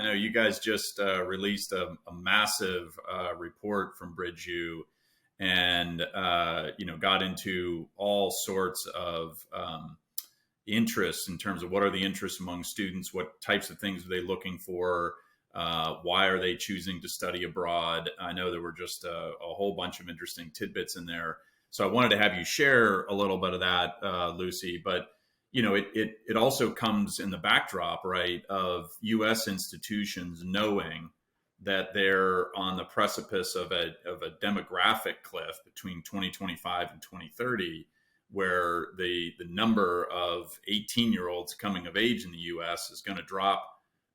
know you guys just released a massive report from BridgeU, and got into all sorts of interests in terms of what are the interests among students, what types of things are they looking for, why are they choosing to study abroad. I know there were just a whole bunch of interesting tidbits in there. So I wanted to have you share a little bit of that, Lucy, but it also comes in the backdrop, right, of U.S. institutions knowing that they're on the precipice of a demographic cliff between 2025 and 2030, where the number of 18-year-olds coming of age in the U.S. is going to drop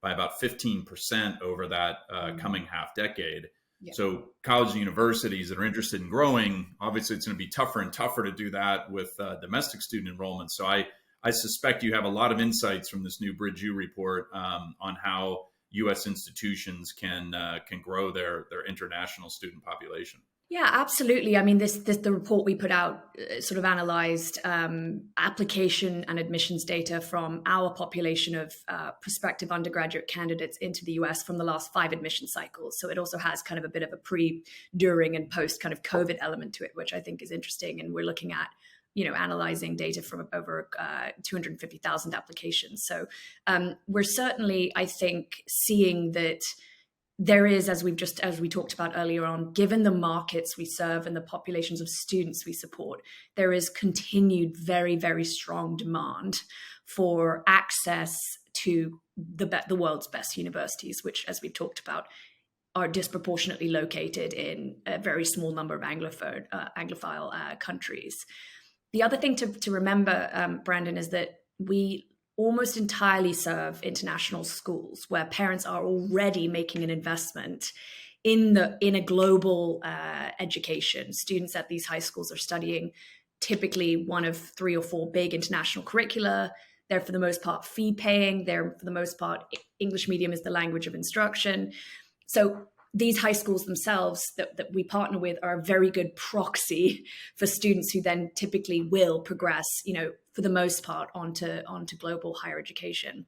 by about 15% over that coming half decade. Yep. So colleges and universities that are interested in growing, obviously it's going to be tougher and tougher to do that with domestic student enrollment. So I suspect you have a lot of insights from this new BridgeU report on how U.S. institutions can grow their international student population. Yeah, absolutely. I mean, the report we put out sort of analyzed application and admissions data from our population of prospective undergraduate candidates into the US from the last 5 admission cycles. So it also has kind of a bit of a pre, during, and post kind of COVID element to it, which I think is interesting. And we're looking at analyzing data from over 250,000 applications. So we're certainly, I think, seeing that there is, as we talked about earlier on, given the markets we serve and the populations of students we support, there is continued very, very strong demand for access to the world's best universities, which, as we've talked about, are disproportionately located in a very small number of Anglophile countries. The other thing to remember, Brandon, is that we almost entirely serve international schools where parents are already making an investment in a global education. Students at these high schools are studying typically one of 3 or 4 big international curricula. They're for the most part fee paying. They're for the most part English medium is the language of instruction. So these high schools themselves that we partner with are a very good proxy for students who then typically will progress, for the most part, onto global higher education.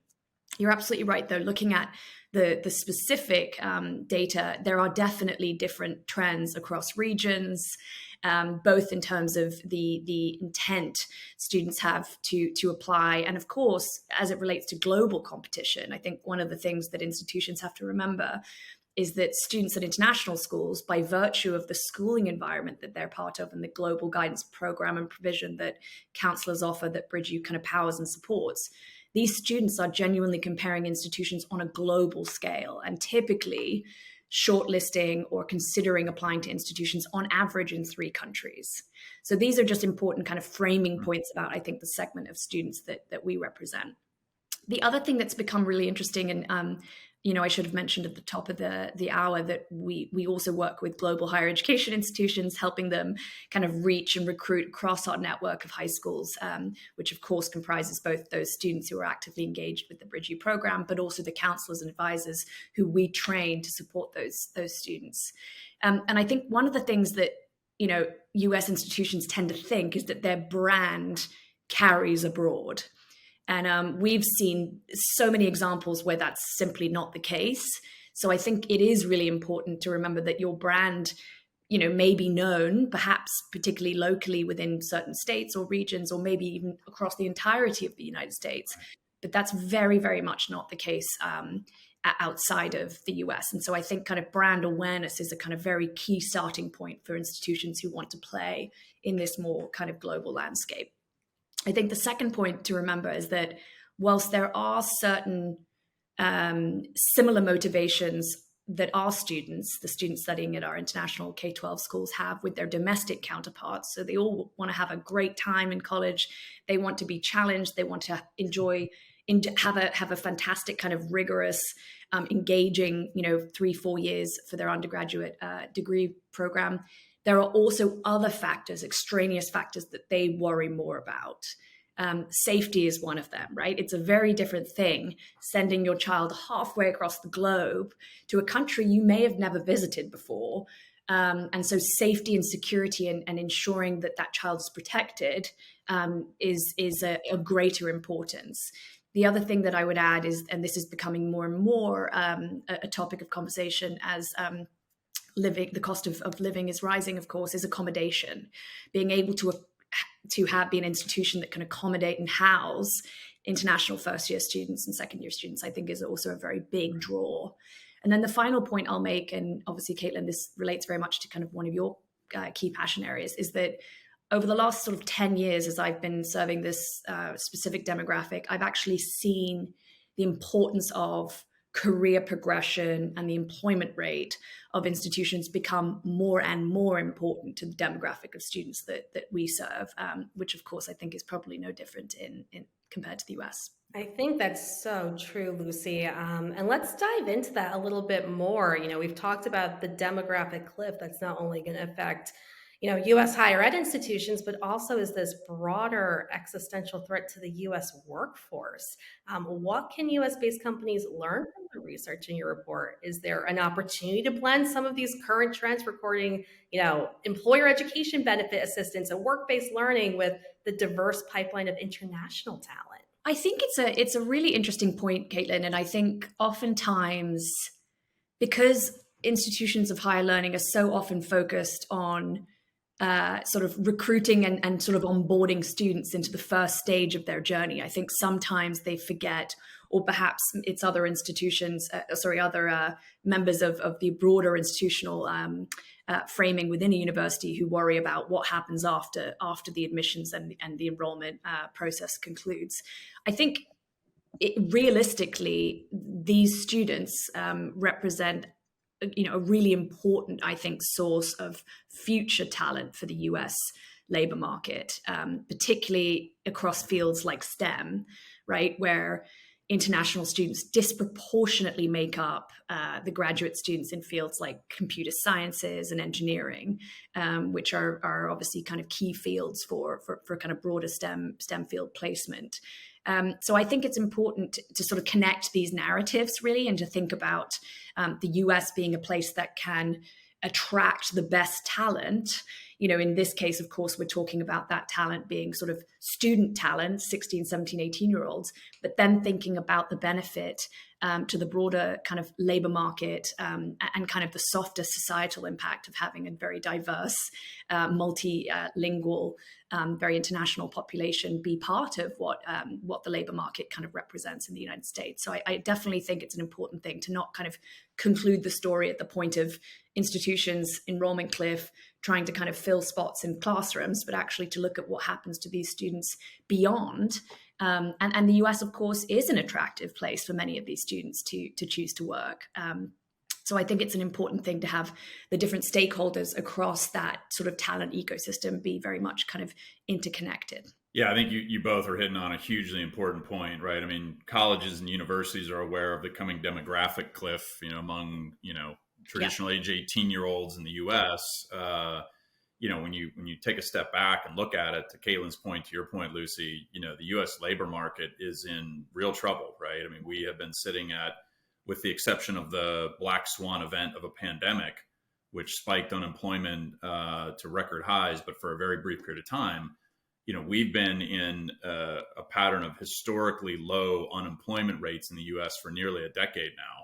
You're absolutely right, though. Looking at the specific data, there are definitely different trends across regions, both in terms of the intent students have to apply, and of course, as it relates to global competition. I think one of the things that institutions have to remember is that students at international schools, by virtue of the schooling environment that they're part of and the global guidance program and provision that counselors offer that BridgeU kind of powers and supports, these students are genuinely comparing institutions on a global scale and typically shortlisting or considering applying to institutions on average in 3 countries. So these are just important kind of framing points about, I think, the segment of students that we represent. The other thing that's become really interesting, and I should have mentioned at the top of the hour that we also work with global higher education institutions, helping them kind of reach and recruit across our network of high schools, which of course comprises both those students who are actively engaged with the BridgeU program, but also the counselors and advisors who we train to support those students. And I think one of the things that US institutions tend to think is that their brand carries abroad. And we've seen so many examples where that's simply not the case. So I think it is really important to remember that your brand, may be known, perhaps particularly locally within certain states or regions, or maybe even across the entirety of the United States. But that's very, very much not the case outside of the US. And so I think kind of brand awareness is a kind of very key starting point for institutions who want to play in this more kind of global landscape. I think the second point to remember is that whilst there are certain similar motivations that our students, the students studying at our international K-12 schools, have with their domestic counterparts, so they all want to have a great time in college, they want to be challenged, they want to enjoy, have a fantastic kind of rigorous, engaging, 3-4 years for their undergraduate degree program. There are also other factors, extraneous factors that they worry more about. Safety is one of them, right? It's a very different thing sending your child halfway across the globe to a country you may have never visited before. And so safety and security and ensuring that child is protected is a greater importance. The other thing that I would add is, and this is becoming more and more a topic of conversation as the cost of living is rising, of course, is accommodation. Being able to be an institution that can accommodate and house international first-year students and second-year students, I think is also a very big draw. And then the final point I'll make, and obviously, Kaitlin, this relates very much to kind of one of your key passion areas, is that over the last sort of 10 years, as I've been serving this specific demographic, I've actually seen the importance of career progression and the employment rate of institutions become more and more important to the demographic of students that we serve, which of course I think is probably no different in compared to the US. I think that's so true, Lucy. And let's dive into that a little bit more. We've talked about the demographic cliff that's not only going to affect U.S. higher ed institutions, but also is this broader existential threat to the U.S. workforce. What can U.S.-based companies learn from the research in your report? Is there an opportunity to blend some of these current trends, recording, employer education benefit assistance and work-based learning with the diverse pipeline of international talent? I think it's a really interesting point, Kaitlin, and I think oftentimes because institutions of higher learning are so often focused on sort of recruiting and sort of onboarding students into the first stage of their journey, I think sometimes they forget, or perhaps it's other institutions, other members of the broader institutional framing within a university who worry about what happens after the admissions and the enrollment process concludes. I think realistically, these students represent a really important, I think, source of future talent for the US labor market, particularly across fields like STEM, right, where international students disproportionately make up the graduate students in fields like computer sciences and engineering, which are obviously kind of key fields for kind of broader STEM field placement. So I think it's important to sort of connect these narratives really, and to think about the US being a place that can attract the best talent. In this case, of course, we're talking about that talent being sort of student talent, 16, 17, 18-year-olds, but then thinking about the benefit to the broader kind of labor market and kind of the softer societal impact of having a very diverse, multilingual, very international population be part of what the labor market kind of represents in the United States. So I definitely think it's an important thing to not kind of conclude the story at the point of institutions, enrollment cliff, trying to kind of fill spots in classrooms, but actually to look at what happens to these students beyond. And the US, of course, is an attractive place for many of these students to choose to work. So I think it's an important thing to have the different stakeholders across that sort of talent ecosystem be very much kind of interconnected. Yeah, I think you both are hitting on a hugely important point, right? I mean, colleges and universities are aware of the coming demographic cliff, among, traditional age 18-year-olds in the U.S. When you take a step back and look at it, to Kaitlin's point, to your point, Lucy, the U.S. labor market is in real trouble, right? I mean, we have been sitting at, with the exception of the black swan event of a pandemic, which spiked unemployment to record highs, but for a very brief period of time, we've been in a pattern of historically low unemployment rates in the U.S. for nearly a decade now.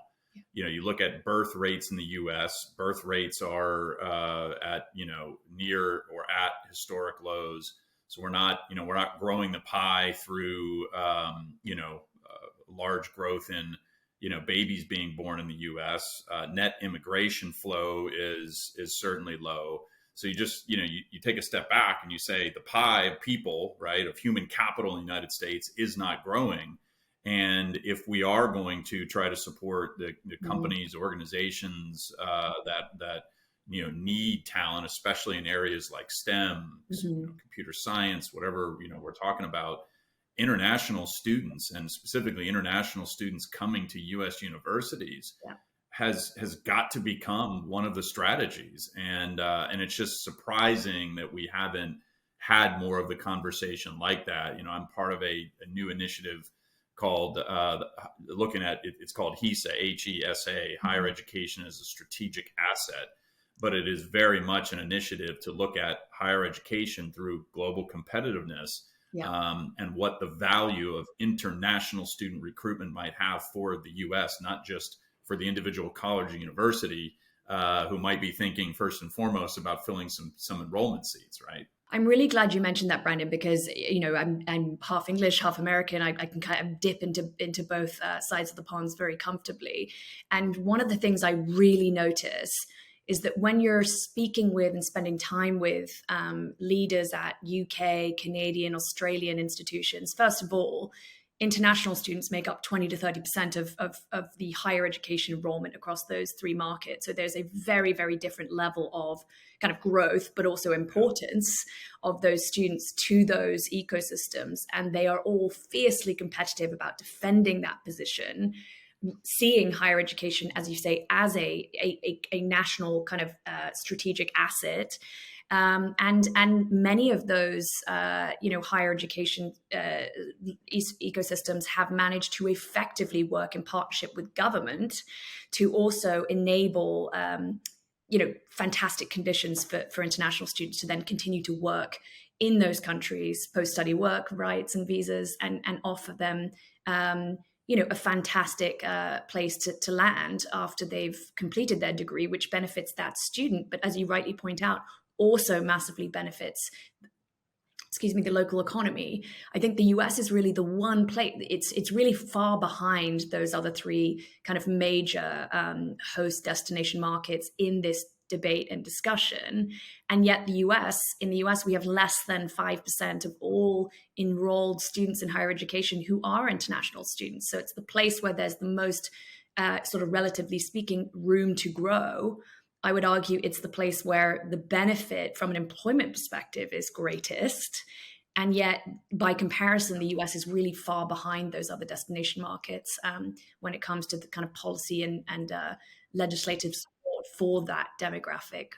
You look at birth rates in the U.S., birth rates are at, near or at historic lows. So we're not growing the pie through, large growth in, babies being born in the U.S. Net immigration flow is certainly low. So you just, you take a step back and you say the pie of people, right, of human capital in the United States is not growing. And if we are going to try to support the companies, organizations that need talent, especially in areas like STEM, computer science, whatever we're talking about, international students, and specifically international students coming to U.S. universities, has got to become one of the strategies. And it's just surprising that we haven't had more of the conversation like that. I'm part of a new initiative called looking at it. It's called HESA, HESA, Higher Education as a Strategic Asset. But it is very much an initiative to look at higher education through global competitiveness, and what the value of international student recruitment might have for the U.S., not just for the individual college or university who might be thinking first and foremost about filling some enrollment seats, right? I'm really glad you mentioned that, Brandon, because I'm half English, half American. I can kind of dip into both sides of the ponds very comfortably. And one of the things I really notice is that when you're speaking with and spending time with leaders at UK, Canadian, Australian institutions, first of all, international students make up 20 to 30% of the higher education enrollment across those three markets. So there's a very, very different level of kind of growth, but also importance of those students to those ecosystems. And they are all fiercely competitive about defending that position, seeing higher education, as you say, as a national kind of strategic asset. And many of those, higher education ecosystems have managed to effectively work in partnership with government to also enable, fantastic conditions for international students to then continue to work in those countries, post-study work rights and visas, and offer them, a fantastic place to land after they've completed their degree, which benefits that student. But as you rightly point out, also massively benefits, the local economy. I think the US is really the one place, it's really far behind those other three kind of major host destination markets in this debate and discussion. And yet in the US, we have less than 5% of all enrolled students in higher education who are international students. So it's the place where there's the most, sort of relatively speaking, room to grow. I would argue it's the place where the benefit from an employment perspective is greatest. And yet, by comparison, the US is really far behind those other destination markets when it comes to the kind of policy and legislative support for that demographic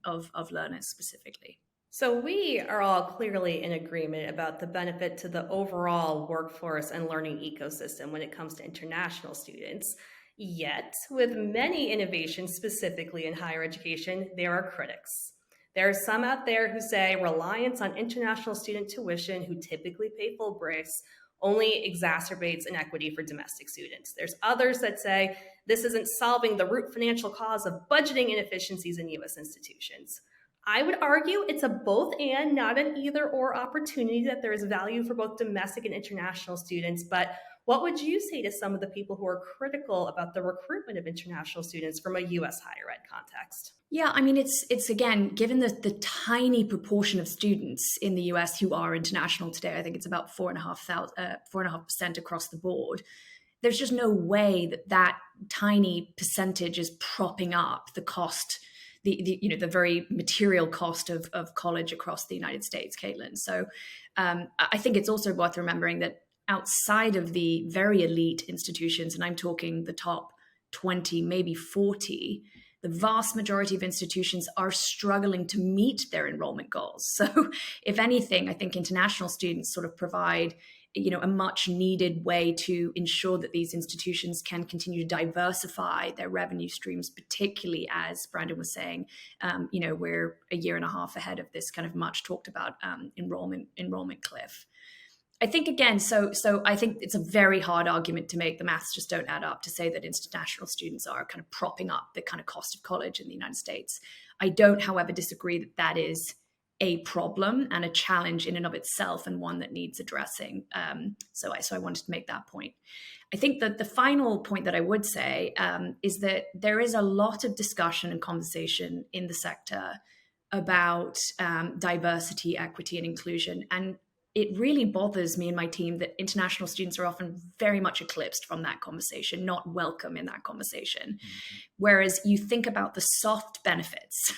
of learners specifically. So we are all clearly in agreement about the benefit to the overall workforce and learning ecosystem when it comes to international students. Yet, with many innovations, specifically in higher education, there are critics. There are some out there who say reliance on international student tuition, who typically pay full brakes, only exacerbates inequity for domestic students. There's others that say this isn't solving the root financial cause of budgeting inefficiencies in U.S. institutions. I would argue it's a both and, not an either or opportunity, that there is value for both domestic and international students. But what would you say to some of the people who are critical about the recruitment of international students from a U.S. higher ed context? Yeah, I mean, it's again, given the tiny proportion of students in the US who are international today, I think it's about 4.5% across the board. There's just no way that tiny percentage is propping up the cost, the very material cost of college across the United States, Kaitlin. So I think it's also worth remembering that outside of the very elite institutions, and I'm talking the top 20, maybe 40, the vast majority of institutions are struggling to meet their enrollment goals. So if anything, I think international students sort of provide, a much needed way to ensure that these institutions can continue to diversify their revenue streams, particularly as Brandon was saying, we're a year and a half ahead of this kind of much talked about enrollment cliff. I think, again, so I think it's a very hard argument to make. The maths just don't add up to say that international students are kind of propping up the kind of cost of college in the United States. I don't, however, disagree that that is a problem and a challenge in and of itself, and one that needs addressing. So I wanted to make that point. I think that the final point that I would say is that there is a lot of discussion and conversation in the sector about diversity, equity, and inclusion. And it really bothers me and my team that international students are often very much eclipsed from that conversation, not welcome in that conversation. Mm-hmm. Whereas you think about the soft benefits,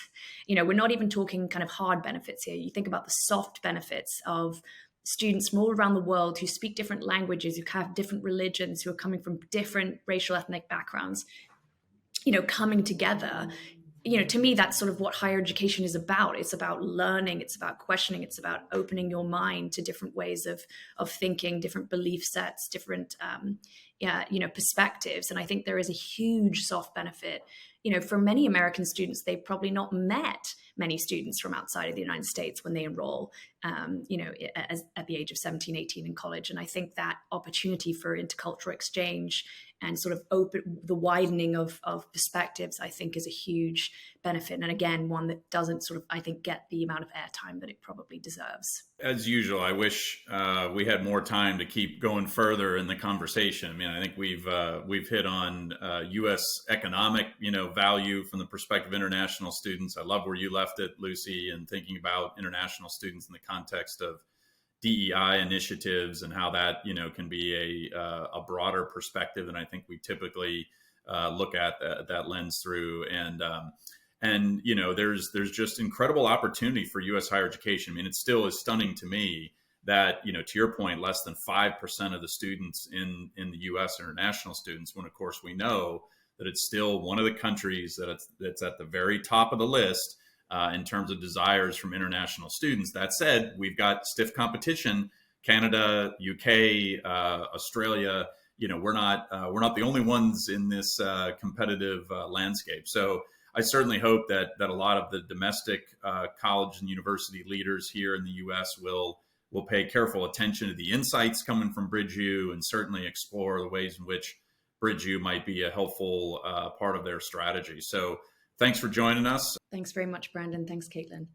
we're not even talking kind of hard benefits here. You think about the soft benefits of students from all around the world who speak different languages, who have different religions, who are coming from different racial, ethnic backgrounds, coming together. To me, that's sort of what higher education is about. It's about learning. It's about questioning. It's about opening your mind to different ways of thinking, different belief sets, different, perspectives. And I think there is a huge soft benefit for many American students, they've probably not met many students from outside of the United States when they enroll, at the age of 17, 18 in college. And I think that opportunity for intercultural exchange and sort of the widening of perspectives, I think, is a huge benefit. And again, one that doesn't sort of, I think, get the amount of airtime that it probably deserves. As usual, I wish we had more time to keep going further in the conversation. I mean, I think we've hit on U.S. economic, value from the perspective of international students. I love where you left it, Lucy, and thinking about international students in the context of DEI initiatives and how that can be a broader perspective than I think we typically look at that lens through. And there's just incredible opportunity for U.S. higher education. I mean, it still is stunning to me that to your point, less than 5% of the students in the U.S. are international students. When of course we know that it's still one of the countries that's at the very top of the list in terms of desires from international students. That said, we've got stiff competition. Canada, UK, Australia. We're not the only ones in this competitive landscape. So I certainly hope that a lot of the domestic college and university leaders here in the U.S. will pay careful attention to the insights coming from BridgeU and certainly explore the ways in which BridgeU might be a helpful part of their strategy. So thanks for joining us. Thanks very much, Brandon. Thanks, Kaitlin.